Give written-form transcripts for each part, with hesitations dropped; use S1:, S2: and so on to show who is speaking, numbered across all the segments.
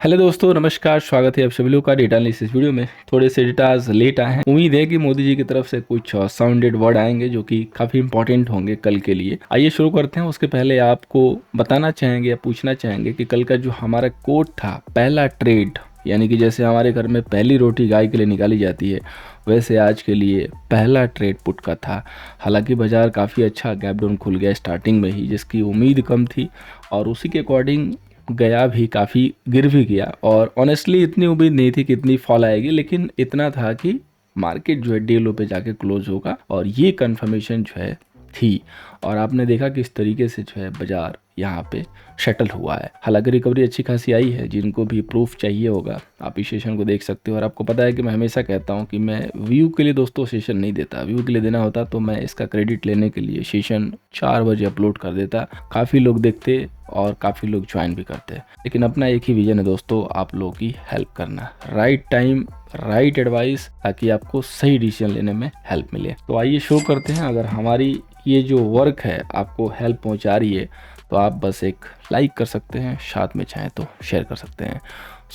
S1: Hello दोस्तों, नमस्कार। स्वागत है आप सभी लोग का डेटा एनालिसिस वीडियो में। थोड़े से डेटाज लेट आए हैं। उम्मीद है कि मोदी जी की तरफ से कुछ साउंडेड वर्ड आएंगे जो कि काफ़ी इंपॉर्टेंट होंगे कल के लिए। आइए शुरू करते हैं। उसके पहले आपको बताना चाहेंगे या पूछना चाहेंगे कि कल का जो हमारा कोट था, पहला ट्रेड, यानी कि जैसे हमारे घर में पहली रोटी गाय के लिए निकाली जाती है, वैसे आज के लिए पहला ट्रेड पुट का था। हालांकि बाजार काफ़ी अच्छा गैप डाउन खुल गया स्टार्टिंग में ही, जिसकी उम्मीद कम थी और उसी के अकॉर्डिंग गया भी, काफ़ी गिर भी गया। और ऑनेस्टली इतनी उम्मीद नहीं थी कि इतनी फॉल आएगी, लेकिन इतना था कि मार्केट जो है डे लो पे जाके क्लोज होगा और ये कंफर्मेशन जो है थी। और आपने देखा किस तरीके से जो है बाजार यहाँ पे शटल हुआ है। हालांकि रिकवरी अच्छी खासी आई है। जिनको भी प्रूफ चाहिए होगा आप इस सेशन को देख सकते हो। और आपको पता है कि मैं हमेशा कहता हूँ कि मैं व्यू के लिए दोस्तों सेशन नहीं देता। व्यू के लिए देना होता तो मैं इसका क्रेडिट लेने के लिए सेशन 4 बजे अपलोड कर देता, काफ़ी लोग देखते और काफ़ी लोग ज्वाइन भी करते हैं। लेकिन अपना एक ही विजन है दोस्तों, आप लोगों की हेल्प करना, राइट टाइम राइट एडवाइस, ताकि आपको सही डिसीजन लेने में हेल्प मिले। तो आइए शो करते हैं। अगर हमारी ये जो वर्क है आपको हेल्प पहुंचा रही है तो आप बस एक लाइक कर सकते हैं, साथ में चाहें तो शेयर कर सकते हैं।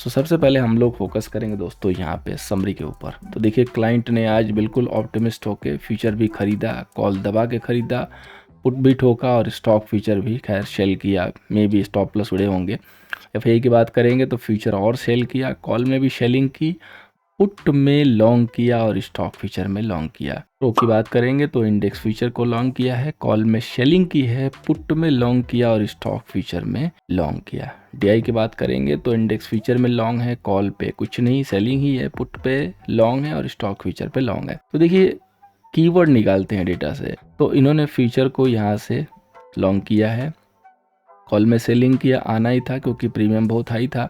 S1: सबसे पहले हम लोग फोकस करेंगे दोस्तों यहाँ पे समरी के ऊपर। तो देखिए, क्लाइंट ने आज बिल्कुल ऑप्टिमिस्ट होके फ्यूचर भी खरीदा, कॉल दबा के खरीदा, पुट भी ठोका और स्टॉक फ्यूचर भी खैर सेल किया। मे भी स्टॉप प्लस उड़े होंगे। एफआई की बात करेंगे तो फ्यूचर और सेल किया, कॉल में भी सेलिंग की, पुट में लॉन्ग किया और स्टॉक फ्यूचर में लॉन्ग किया। प्रो की बात करेंगे तो इंडेक्स फ्यूचर को लॉन्ग किया है, कॉल में सेलिंग की है, पुट में लॉन्ग किया और स्टॉक फ्यूचर में लॉन्ग किया। डीआई की बात करेंगे तो इंडेक्स फ्यूचर में लॉन्ग है, कॉल पे कुछ नहीं, सेलिंग ही है, पुट पे लॉन्ग है और स्टॉक फ्यूचर पे लॉन्ग है। तो देखिए, कीवर्ड निकालते हैं डेटा से। तो इन्होंने फ्यूचर को यहाँ से लॉन्ग किया है, कॉल में सेलिंग किया, आना ही था क्योंकि प्रीमियम बहुत हाई था।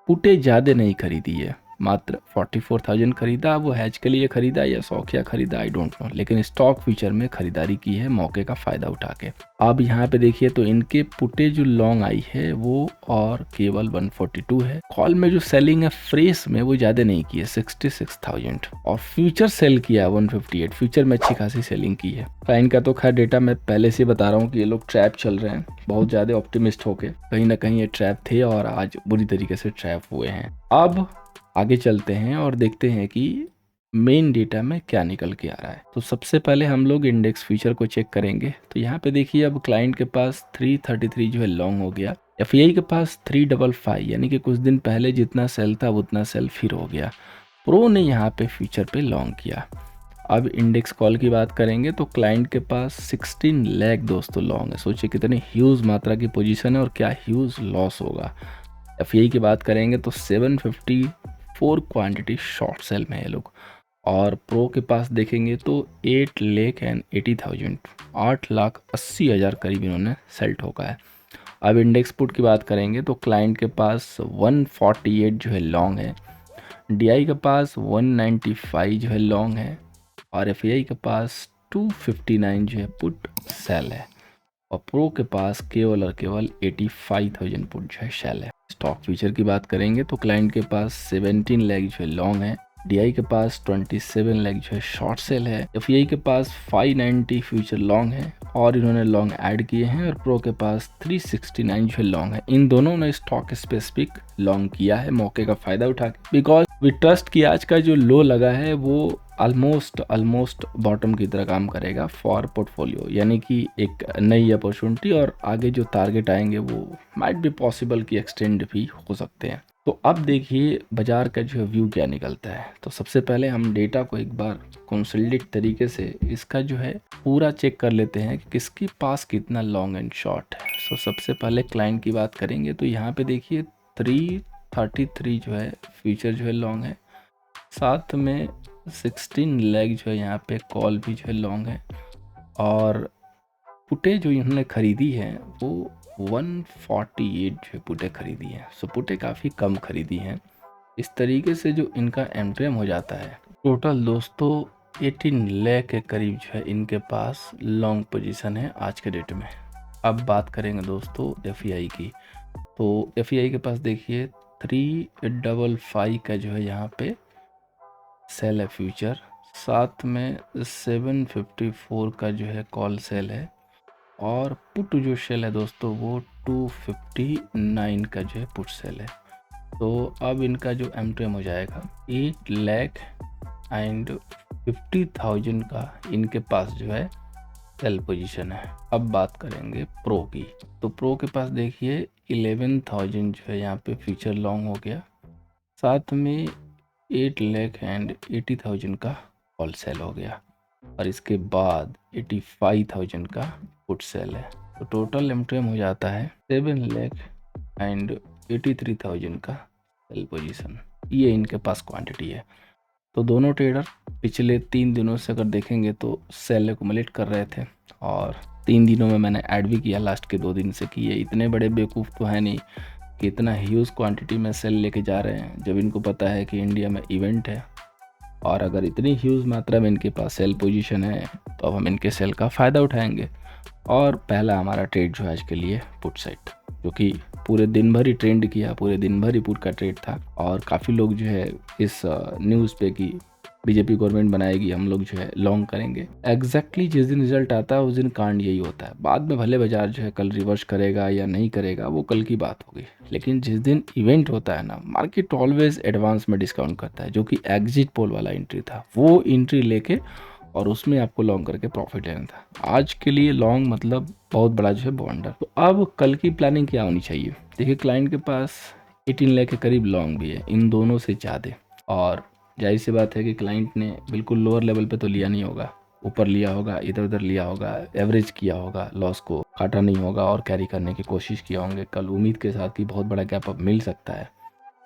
S1: पुटे ज़्यादा नहीं खरीदी है, मात्र 44,000 खरीदा। वो हैज के लिए खरीदा या शौकिया खरीदा, आई डोंट नो, लेकिन स्टॉक फ्यूचर में खरीदारी की है मौके का फ़ायदा उठा के। अब यहाँ पे देखिए तो इनके पुटे जो लॉन्ग आई है वो और केवल 142 है। कॉल में जो सेलिंग है फ्रेश में वो ज़्यादा नहीं की है, 66,000, और फ्यूचर सेल किया 158। फ्यूचर में अच्छी खासी सेलिंग की है। फाइन का तो खैर डेटा मैं पहले से बता रहा हूँ कि ये लोग ट्रैप चल रहे हैं, बहुत ज़्यादा ऑप्टिमिस्ट होके कहीं ना कहीं ये ट्रैप थे और आज बुरी तरीके से ट्रैप हुए हैं। अब आगे चलते हैं और देखते हैं कि मेन डेटा में क्या निकल के आ रहा है। तो सबसे पहले हम लोग इंडेक्स फ्यूचर को चेक करेंगे। तो यहाँ पे देखिए, अब क्लाइंट के पास 333 जो है लॉन्ग हो गया, एफआई के पास 355, यानी कि कुछ दिन पहले जितना सेल था उतना सेल फिर हो गया। प्रो ने यहाँ पे फ्यूचर पे लॉन्ग किया। अब इंडेक्स कॉल की बात करेंगे तो क्लाइंट के पास 16 लाख दोस्तों लॉन्ग है। सोचिए कितनी ह्यूज मात्रा की पोजीशन है और क्या ह्यूज लॉस होगा। एफआई की बात करेंगे तो 754 क्वांटिटी शॉर्ट सेल में है लोग। और प्रो के पास देखेंगे तो 8,80,000, 8,80,000 करीब इन्होंने सेल ठोका है। अब इंडेक्स पुट की बात करेंगे तो क्लाइंट के पास 148 जो है लॉन्ग है, डीआई के पास 195 जो है लॉन्ग है, और एफआई के पास 259 जो है पुट सेल है, और प्रो के पास केवल और केवल 85,000 पुट जो है सेल है। स्टॉक फ्यूचर की बात करेंगे तो क्लाइंट के पास 17 लाख जो है लॉन्ग है, डीआई के पास 27 लाख जो है शॉर्ट सेल है, एफआई के पास 590 फ्यूचर लॉन्ग है और इन्होंने लॉन्ग ऐड किए हैं, और प्रो के पास 369 जो है लॉन्ग है। इन दोनों ने स्टॉक स्पेसिफिक लॉन्ग किया है मौके का फायदा उठा के, बिकॉज वी ट्रस्ट कि आज का जो लो लगा है वो ऑलमोस्ट बॉटम की तरह काम करेगा फॉर पोर्टफोलियो, यानी कि एक नई अपॉर्चुनिटी, और आगे जो टारगेट आएंगे वो माइट बी पॉसिबल कि एक्सटेंड भी हो सकते हैं। तो अब देखिए बाजार का जो व्यू क्या निकलता है। तो सबसे पहले हम डेटा को एक बार कंसोलिडेट तरीके से इसका जो है पूरा चेक कर लेते हैं कि किसके पास कितना लॉन्ग एंड शॉर्ट है। सबसे पहले क्लाइंट की बात करेंगे तो यहाँ पे देखिए 333 जो है फ्यूचर जो है लॉन्ग है, साथ में 16 लेग जो है यहाँ पे कॉल भी जो है लॉन्ग है, और पुटे जो इन्होंने खरीदी है वो 148 जो है पुटे खरीदी है। पुटे काफ़ी कम खरीदी हैं। इस तरीके से जो इनका एमटीएम हो जाता है टोटल दोस्तों 18 लाख के करीब जो है इनके पास लॉन्ग पोजीशन है आज के डेट में। अब बात करेंगे दोस्तों एफआई की। तो एफआई के पास देखिए 355 का जो है यहाँ पे सेल है फ्यूचर, साथ में 754 का जो है कॉल सेल है, और पुट जो सेल है दोस्तों वो 259 का जो है पुट सेल है। तो अब इनका जो M2M हो जाएगा 8,50,000 का इनके पास जो है सेल पोजीशन है। अब बात करेंगे प्रो की, तो प्रो के पास देखिए 11,000 जो है यहाँ पे फ्यूचर लॉन्ग हो गया, साथ में 8,80,000 का कॉल सेल हो गया और इसके बाद 85,000 का पुट सेल है। तो टोटल M2M हो जाता है 7,83,000 का सेल पोजीशन। ये इनके पास क्वांटिटी है। तो दोनों ट्रेडर पिछले 3 दिनों से अगर देखेंगे तो सेल एक्युमुलेट कर रहे थे और 3 दिनों में मैंने ऐड भी किया लास्ट के 2 दिन से कि ये इतने बड़े बेवकूफ़ तो है नहीं कि इतना ह्यूज क्वांटिटी में सेल लेके जा रहे हैं, जब इनको पता है कि इंडिया में इवेंट है और अगर इतनी ह्यूज मात्रा में इनके पास सेल पोजीशन है तो अब हम इनके सेल का फ़ायदा उठाएंगे। और पहला हमारा ट्रेड जो है आज के लिए पुट साइड, जो कि पूरे दिन भर ही ट्रेंड किया, पूरे दिन भर ही पुट का ट्रेड था और काफ़ी लोग जो है इस न्यूज़ पे कि बीजेपी गवर्नमेंट बनाएगी, हम लोग जो है लॉन्ग करेंगे। एग्जैक्टली जिस दिन रिजल्ट आता है उस दिन कांड यही होता है। बाद में भले बाजार जो है कल रिवर्स करेगा या नहीं करेगा वो कल की बात होगी, लेकिन जिस दिन इवेंट होता है ना, मार्केट ऑलवेज एडवांस में डिस्काउंट करता है। जो कि एग्जिट पोल वाला एंट्री था, वो एंट्री लेके और उसमें आपको लॉन्ग करके प्रॉफिट लेना था। आज के लिए लॉन्ग मतलब बहुत बड़ा जो है बॉन्डर। तो अब कल की प्लानिंग क्या होनी चाहिए? देखिए क्लाइंट के पास 18 लाख के करीब लॉन्ग भी है, इन दोनों से ज़्यादा। और जाहिर सी बात है कि क्लाइंट ने बिल्कुल लोअर लेवल पे तो लिया नहीं होगा, ऊपर लिया होगा, इधर उधर लिया होगा, एवरेज किया होगा, लॉस को काटा नहीं होगा और कैरी करने की कोशिश किया होंगे कल उम्मीद के साथ कि बहुत बड़ा गैप अप मिल सकता है।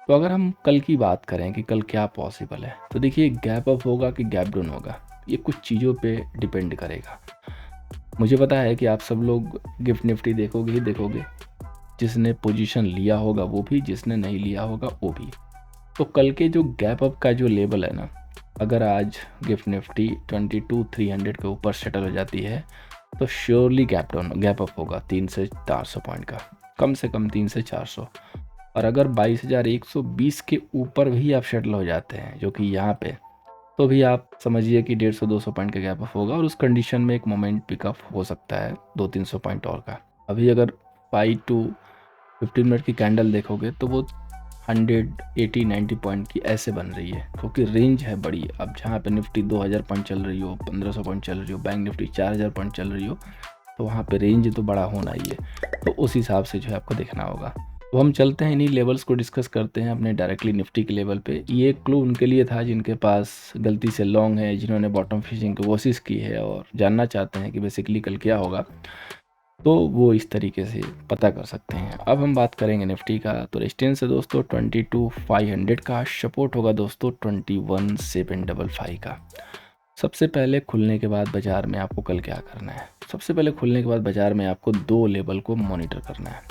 S1: तो अगर हम कल की बात करें कि कल क्या पॉसिबल है, तो देखिए गैप अप होगा कि गैप डाउन होगा, ये कुछ चीज़ों पे डिपेंड करेगा। मुझे पता है कि आप सब लोग गिफ्ट निफ्टी देखोगे ही देखोगे, जिसने पोजीशन लिया होगा वो भी, जिसने नहीं लिया होगा वो भी। तो कल के जो गैप अप का जो लेवल है ना, अगर आज गिफ्ट निफ्टी 22,300 के ऊपर सेटल हो जाती है तो श्योरली गैप अप होगा 300 से 400 पॉइंट का, कम से कम 300 से 400। और अगर 22,120 के ऊपर भी आप सेटल हो जाते हैं, जो कि यहाँ पे, तो भी आप समझिए कि 150-200 पॉइंट का गैप अप होगा और उस कंडीशन में एक मोमेंट पिकअप हो सकता है 200-300 पॉइंट और का। अभी अगर 5 to 15 मिनट की कैंडल देखोगे तो वो 180-90 पॉइंट की ऐसे बन रही है, क्योंकि रेंज है बड़ी। अब जहाँ पे निफ्टी 2000 पॉइंट चल रही हो, 1500 पॉइंट चल रही हो, बैंक निफ्टी 4000 पॉइंट चल रही हो, तो वहाँ पे रेंज तो बड़ा होना ही है। तो उस हिसाब से जो है आपको देखना होगा। तो हम चलते हैं इन्हीं लेवल्स को डिस्कस करते हैं अपने डायरेक्टली निफ्टी के लेवल पे। ये क्लू उनके लिए था जिनके पास गलती से लॉन्ग है, जिन्होंने बॉटम फिशिंग की कोशिश की है और जानना चाहते हैं कि बेसिकली कल क्या होगा, तो वो इस तरीके से पता कर सकते हैं। अब हम बात करेंगे निफ्टी का। तो रेजिस्टेंस है दोस्तों 22,500 का, सपोर्ट होगा दोस्तों 21,755 का। सबसे पहले खुलने के बाद बाजार में आपको कल क्या करना है? सबसे पहले खुलने के बाद बाजार में आपको 2 लेवल को मॉनिटर करना है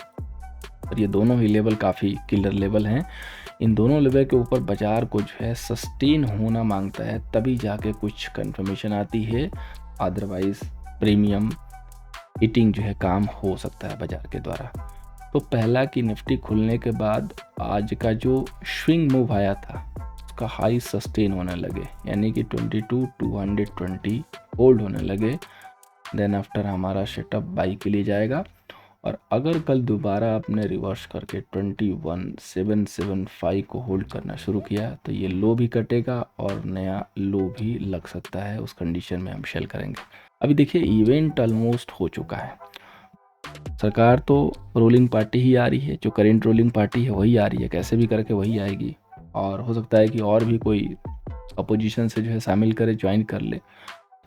S1: और ये दोनों ही लेवल काफ़ी किलर लेवल हैं। इन दोनों लेवल के ऊपर बाजार को जो है सस्टेन होना मांगता है, तभी जाके कुछ कंफर्मेशन आती है, अदरवाइज प्रीमियम हिटिंग जो है काम हो सकता है बाजार के द्वारा। तो पहला कि निफ्टी खुलने के बाद आज का जो स्विंग मूव आया था उसका हाई सस्टेन होने लगे, यानी कि 22,220 होल्ड होने लगे, देन आफ्टर हमारा सेटअप बाई के लिए जाएगा। और अगर कल दोबारा आपने रिवर्स करके 21,775 को होल्ड करना शुरू किया तो ये लो भी कटेगा और नया लो भी लग सकता है। उस कंडीशन में हम शेल करेंगे। अभी देखिए इवेंट ऑलमोस्ट हो चुका है, सरकार तो रूलिंग पार्टी ही आ रही है, जो करेंट रूलिंग पार्टी है वही आ रही है, कैसे भी करके वही आएगी और हो सकता है कि और भी कोई अपोजिशन से जो है शामिल करे, ज्वाइन कर ले।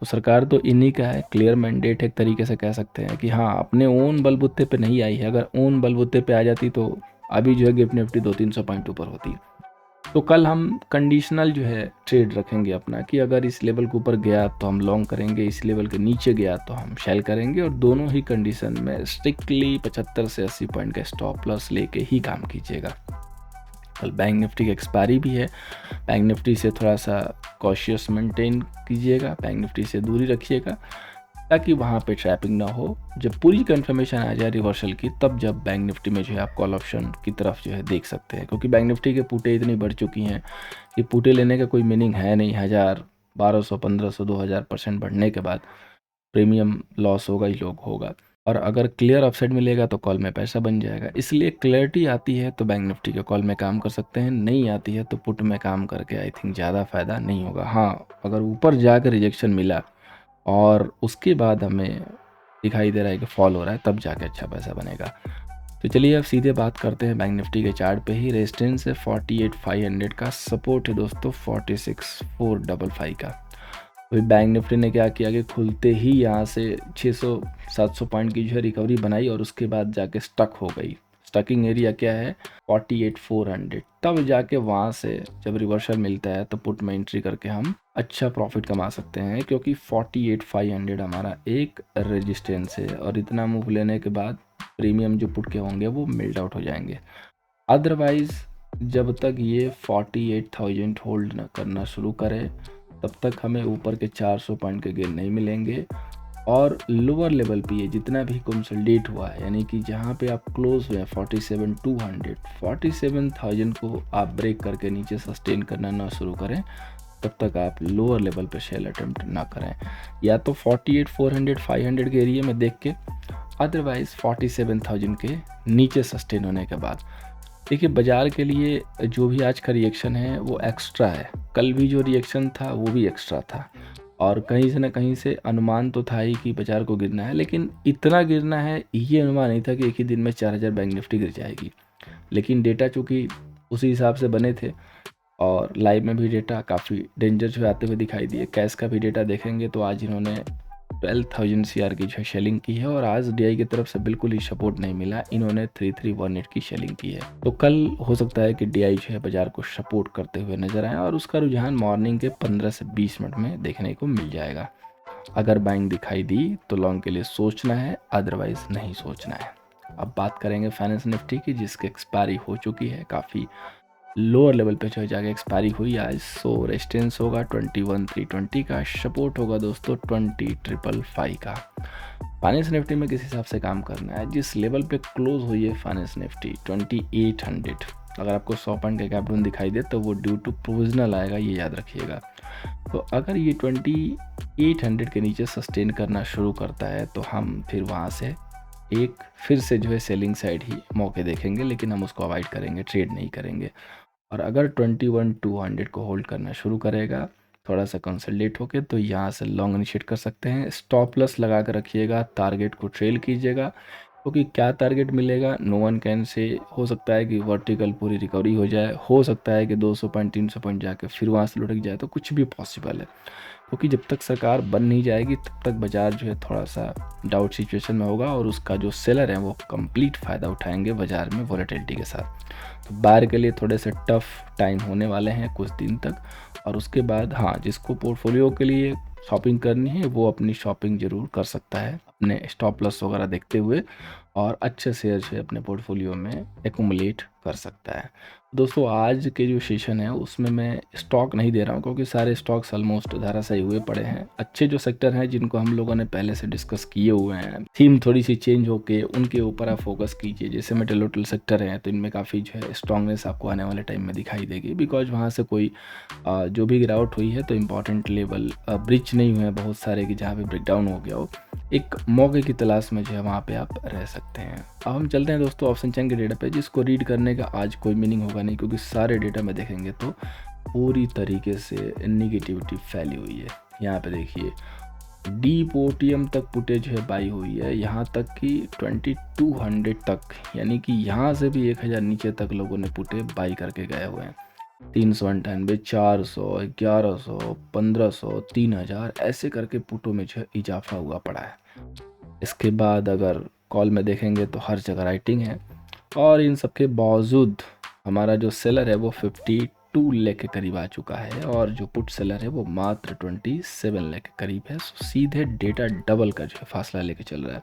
S1: तो सरकार तो इन्हीं का है, क्लियर मैंडेट एक तरीके से कह सकते हैं कि हाँ अपने ओन बलबूते पे नहीं आई है। अगर ओन बलबूते पे आ जाती तो अभी जो है गिफ्ट निफ्टी 200-300 पॉइंट ऊपर होती। तो कल हम कंडीशनल जो है ट्रेड रखेंगे अपना कि अगर इस लेवल के ऊपर गया तो हम लॉन्ग करेंगे, इस लेवल के नीचे गया तो हम शेल करेंगे, और दोनों ही कंडीशन में स्ट्रिक्टली 75 से 80 पॉइंट का स्टॉप लॉस लेके ही काम कीजिएगा। कल बैंक निफ्टी की एक्सपायरी भी है, बैंक निफ्टी से थोड़ा सा कॉशियस मेंटेन कीजिएगा, बैंक निफ्टी से दूरी रखिएगा ताकि वहाँ पे ट्रैपिंग ना हो। जब पूरी कंफर्मेशन आ जाए रिवर्सल की, तब जब बैंक निफ्टी में जो है आप कॉल ऑप्शन की तरफ जो है देख सकते हैं, क्योंकि बैंक निफ्टी के पुटे इतनी बढ़ चुकी हैं कि पुटे लेने का कोई मीनिंग है नहीं। 1000, 1200, 1500, 2000% बढ़ने के बाद प्रीमियम लॉस होगा ही होगा। और अगर क्लियर अपसाइड मिलेगा तो कॉल में पैसा बन जाएगा। इसलिए क्लैरिटी आती है तो बैंक निफ्टी के कॉल में काम कर सकते हैं, नहीं आती है तो पुट में काम करके आई थिंक ज़्यादा फ़ायदा नहीं होगा। हाँ, अगर ऊपर जाकर रिजेक्शन मिला और उसके बाद हमें दिखाई दे रहा है कि फॉल हो रहा है, तब जाके अच्छा पैसा बनेगा। तो चलिए अब सीधे बात करते हैं बैंक निफ्टी के चार्ट पे ही। रेजिस्टेंस है 48,500 का, सपोर्ट है दोस्तों 46,455 का। अभी बैंक निफ्टी ने क्या किया कि खुलते ही यहाँ से 600-700 पॉइंट की जो है रिकवरी बनाई और उसके बाद जाके स्टक हो गई। स्टकिंग एरिया क्या है 48,400। तब जाके वहाँ से जब रिवर्सल मिलता है तो पुट में एंट्री करके हम अच्छा प्रॉफिट कमा सकते हैं, क्योंकि 48,500 हमारा एक रेजिस्टेंस है और इतना मूव लेने के बाद प्रीमियम जो पुट के होंगे वो मिल्ड आउट हो जाएंगे। अदरवाइज जब तक ये 48,000 होल्ड न करना शुरू करे तब तक हमें ऊपर के 400 पॉइंट के गेन नहीं मिलेंगे। और लोअर लेवल पे ये जितना भी कंसोलिडेट हुआ है, यानी कि जहाँ पे आप क्लोज हुए 47,200, 47,000 को आप ब्रेक करके नीचे सस्टेन करना ना शुरू करें तब तक आप लोअर लेवल पे सेल अटेम्प्ट ना करें, या तो 48,400 500 के एरिया में देख के, अदरवाइज 47,000 के नीचे सस्टेन होने के बाद। देखिए बाज़ार के लिए जो भी आज का रिएक्शन है वो एक्स्ट्रा है, कल भी जो रिएक्शन था वो भी एक्स्ट्रा था, और कहीं से ना कहीं से अनुमान तो था ही कि बाज़ार को गिरना है, लेकिन इतना गिरना है ये अनुमान नहीं था कि एक ही दिन में 4,000 बैंक निफ्टी गिर जाएगी। लेकिन डेटा चूँकि उसी हिसाब से बने थे और लाइव में भी डेटा काफ़ी डेंजर जो आते हुए दिखाई दिए। कैश का भी डेटा देखेंगे तो आज इन्होंने 12,000 CR की जो है शेलिंग की है और आज DI की तरफ से बिल्कुल ही सपोर्ट नहीं मिला, इन्होंने 3318 की शेलिंग की है। तो कल हो सकता है कि DI जो है बाजार को सपोर्ट करते हुए नजर आए और उसका रुझान मॉर्निंग के 15 से 20 मिनट में देखने को मिल जाएगा। अगर बाइंग दिखाई दी तो लॉन्ग के लिए सोचना है, अदरवाइज नहीं सोचना है। अब बात करेंगे फाइनेंस निफ्टी की, जिसकी एक्सपायरी हो चुकी है, काफ़ी लोअर लेवल पे जो जाके एक्सपायरी हुई आज। सो रेजिस्टेंस होगा 21,320 का, सपोर्ट होगा दोस्तों 20,555 का। फाइनेंस निफ्टी में किस हिसाब से काम करना है, जिस लेवल पे क्लोज हुई है फाइनेंस निफ्टी 2800, अगर आपको 100 पॉइंट का गैप डाउन दिखाई दे तो वो ड्यू टू प्रोविजनल आएगा, ये याद रखिएगा। तो अगर ये 2800 के नीचे सस्टेन करना शुरू करता है तो हम फिर वहाँ से एक फिर से जो है सेलिंग साइड ही मौके देखेंगे, लेकिन हम उसको अवॉइड करेंगे, ट्रेड नहीं करेंगे। और अगर 21,200 को होल्ड करना शुरू करेगा थोड़ा सा कंसोलिडेट होके, तो यहाँ से लॉन्ग इनिशिएट कर सकते हैं। स्टॉप लॉस लगा कर रखिएगा, टारगेट को ट्रेल कीजिएगा, क्योंकि क्या टारगेट मिलेगा नो वन कैन से। हो सकता है कि वर्टिकल पूरी रिकवरी हो जाए, हो सकता है कि 200 पॉइंट 300 पॉइंट जाके फिर वहाँ से लुढ़क जाए, तो कुछ भी पॉसिबल है। क्योंकि जब तक सरकार बन नहीं जाएगी तब तक बाज़ार जो है थोड़ा सा डाउट सिचुएशन में होगा और उसका जो सेलर है वो कंप्लीट फ़ायदा उठाएंगे बाज़ार में वॉलेटिलिटी के साथ। तो बायर के लिए थोड़े से टफ टाइम होने वाले हैं कुछ दिन तक, और उसके बाद हाँ, जिसको पोर्टफोलियो के लिए शॉपिंग करनी है वो अपनी शॉपिंग ज़रूर कर सकता है अपने स्टॉप लॉस वगैरह देखते हुए, और अच्छे शेयर से अपने पोर्टफोलियो में एक्यूमुलेट कर सकता है। दोस्तों आज के जो सेशन है उसमें मैं स्टॉक नहीं दे रहा हूँ, क्योंकि सारे स्टॉक्स ऑलमोस्ट धराशायी हुए पड़े हैं। अच्छे जो सेक्टर हैं जिनको हम लोगों ने पहले से डिस्कस किए हुए हैं, थीम थोड़ी सी चेंज होके उनके ऊपर आप फोकस कीजिए। जैसे मेटलोटल सेक्टर है तो इनमें काफ़ी जो है स्ट्रांगनेस आपको आने वाले टाइम में दिखाई देगी, बिकॉज वहाँ से कोई जो भी गिरावट हुई है तो इंपॉर्टेंट लेवल ब्रिज नहीं हुए हैं बहुत सारे कि जहाँ पे ब्रेकडाउन हो गया हो। एक मौके की तलाश में जो है वहाँ पे आप रह सकते हैं। अब हम चलते हैं दोस्तों ऑप्शन चेन के डेटा पे, जिसको रीड करने का आज कोई मीनिंग होगा नहीं, क्योंकि सारे डेटा में देखेंगे तो पूरी तरीके से निगेटिविटी फैली हुई है। यहाँ पे देखिए डीपोटियम तक पुटे जो है बाई हुई है, यहाँ तक कि 2200 तक, यानी कि यहाँ से भी 1000 नीचे तक लोगों ने पुटे बाई करके गए हुए हैं। 398, 400, 1100, 1500, 3000 ऐसे करके पुटों में जो है इजाफा हुआ पड़ा है। इसके बाद अगर कॉल में देखेंगे तो हर जगह राइटिंग है, और इन सब के बावजूद हमारा जो सेलर है वो 52 लाख के करीब आ चुका है, और जो पुट सेलर है वो मात्र 27 लाख के करीब है। सो सीधे डेटा डबल का जो है फासला लेके चल रहा है।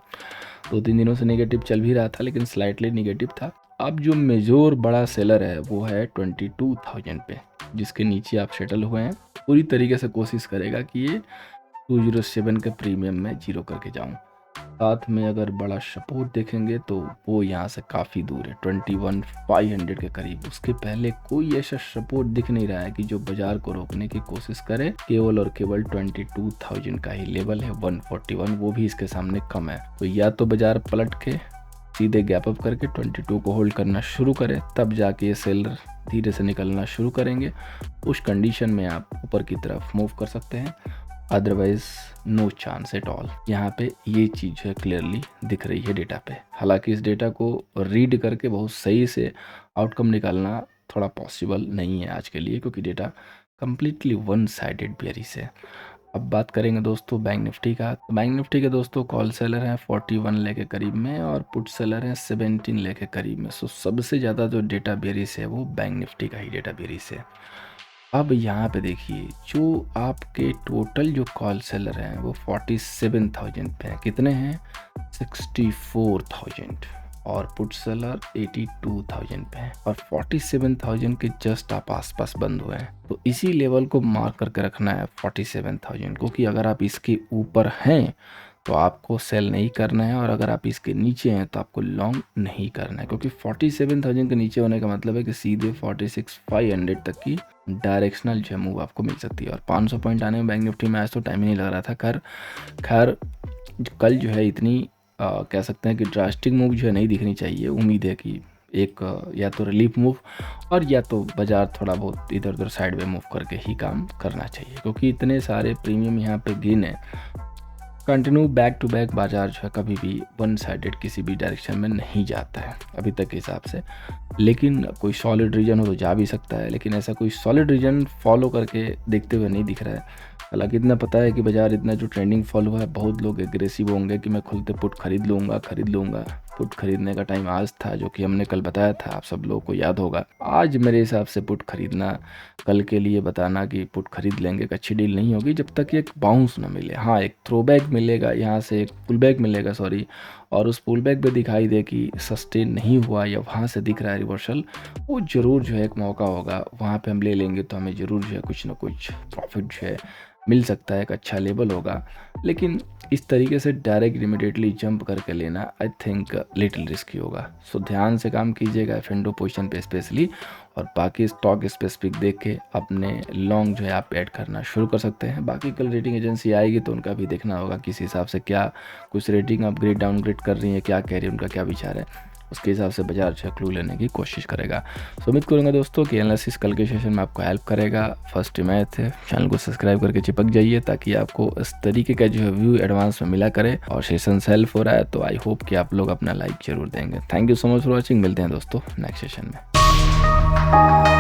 S1: 2-3 दिनों से नेगेटिव चल भी रहा था, लेकिन स्लाइटली नेगेटिव था। अब जो मेजोर बड़ा सेलर है वो है 22,000 पे, जिसके नीचे आप सेटल हुए हैं। पूरी तरीके से कोशिश करेगा कि ये 207 के प्रीमियम में जीरो करके जाऊं। साथ में अगर बड़ा सपोर्ट देखेंगे तो वो यहाँ से काफ़ी दूर है 21,500 के करीब। उसके पहले कोई ऐसा सपोर्ट दिख नहीं रहा है कि जो बाजार को रोकने की कोशिश करे। केवल और केवल 22,000 का ही लेवल है 141, वो भी इसके सामने कम है। तो या तो बाजार पलट के सीधे गैप अप करके 22 को होल्ड करना शुरू करें, तब जाके ये सेलर धीरे से निकलना शुरू करेंगे। उस कंडीशन में आप ऊपर की तरफ मूव कर सकते हैं, otherwise no chance at all. यहाँ पे ये चीज़ है क्लियरली दिख रही है डेटा पे। हालांकि इस डेटा को रीड करके बहुत सही से आउटकम निकालना थोड़ा पॉसिबल नहीं है आज के लिए, क्योंकि data completely one sided bearish है। अब बात करेंगे दोस्तों बैंक निफ्टी का। तो बैंक निफ्टी के दोस्तों कॉल सेलर हैं 41 ले के करीब में और पुट सेलर हैं 17 ले के करीब में। सो सबसे ज़्यादा जो डेटा बेयरिश है वो बैंक निफ्टी का ही डेटा बेयरिश है। अब यहाँ पे देखिए जो आपके टोटल जो कॉल सेलर हैं वो 47,000 पे हैं। कितने हैं? 64,000। और पुट सेलर 82,000 पे हैं और 47,000 के जस्ट आप आसपास बंद हुए हैं। तो इसी लेवल को मार्क करके रखना है 47,000 को, कि अगर आप इसके ऊपर हैं तो आपको सेल नहीं करना है और अगर आप इसके नीचे हैं तो आपको लॉन्ग नहीं करना है, क्योंकि 47,000 के नीचे होने का मतलब है कि सीधे 46,500 तक की डायरेक्शनल जो मूव आपको मिल सकती है। और 500 पॉइंट आने में बैंक निफ्टी में आज तो टाइम ही नहीं लग रहा था। खैर कल जो है इतनी कह सकते हैं कि ड्रास्टिक मूव जो है नहीं दिखनी चाहिए। उम्मीद है कि एक या तो रिलीफ मूव और या तो बाजार थोड़ा बहुत इधर उधर साइड में मूव करके ही काम करना चाहिए, क्योंकि इतने सारे प्रीमियम यहाँ पे गेन है। कंटिन्यू बैक टू बैक बाजार जो है कभी भी वन साइडेड किसी भी डायरेक्शन में नहीं जाता है अभी तक के हिसाब से। लेकिन कोई सॉलिड रीजन हो तो जा भी सकता है, लेकिन ऐसा कोई सॉलिड रीजन फॉलो करके देखते हुए नहीं दिख रहा है। हालांकि इतना पता है कि बाजार इतना जो ट्रेंडिंग फॉलो हुआ है, बहुत लोग एग्रेसिव होंगे कि मैं खुलते पुट खरीद लूँगा। पुट खरीदने का टाइम आज था, जो कि हमने कल बताया था, आप सब लोगों को याद होगा। आज मेरे हिसाब से पुट खरीदना, कल के लिए बताना कि पुट खरीद लेंगे, एक अच्छी डील नहीं होगी जब तक एक बाउंस ना मिले। हाँ, एक थ्रोबैक मिलेगा, यहाँ से एक पुल बैक मिलेगा और उस पुल बैक पे दिखाई दे कि सस्टेन नहीं हुआ या वहाँ से दिख रहा है रिवर्सल, वो ज़रूर जो है एक मौका होगा, वहाँ पे हम ले लेंगे तो हमें ज़रूर जो है कुछ ना कुछ प्रॉफिट जो है मिल सकता है, एक अच्छा लेवल होगा। लेकिन इस तरीके से डायरेक्ट इमीडिएटली जंप करके लेना आई थिंक लिटिल रिस्की होगा। सो ध्यान से काम कीजिएगा एफ&ओ पोजीशन पे स्पेशली, और बाकी स्टॉक स्पेसिफिक देख के अपने लॉन्ग जो है आप ऐड करना शुरू कर सकते हैं। बाकी कल रेटिंग एजेंसी आएगी तो उनका भी देखना होगा किस हिसाब से क्या कुछ रेटिंग अपग्रेड डाउनग्रेड कर रही है, क्या कह रही है, उनका क्या विचार है, उसके हिसाब से बाजार जो क्लू लेने की कोशिश करेगा। सो उम्मीद करूँगा दोस्तों कि एनालिसिस कल के सेशन में आपको हेल्प करेगा। फर्स्ट मैथ है, चैनल को सब्सक्राइब करके चिपक जाइए ताकि आपको इस तरीके का जो है व्यू एडवांस में मिला करे। और सेशन हेल्प हो रहा है तो आई होप कि आप लोग अपना लाइक जरूर देंगे। Thank you so much for watching. मिलते हैं दोस्तों नेक्स्ट सेशन में।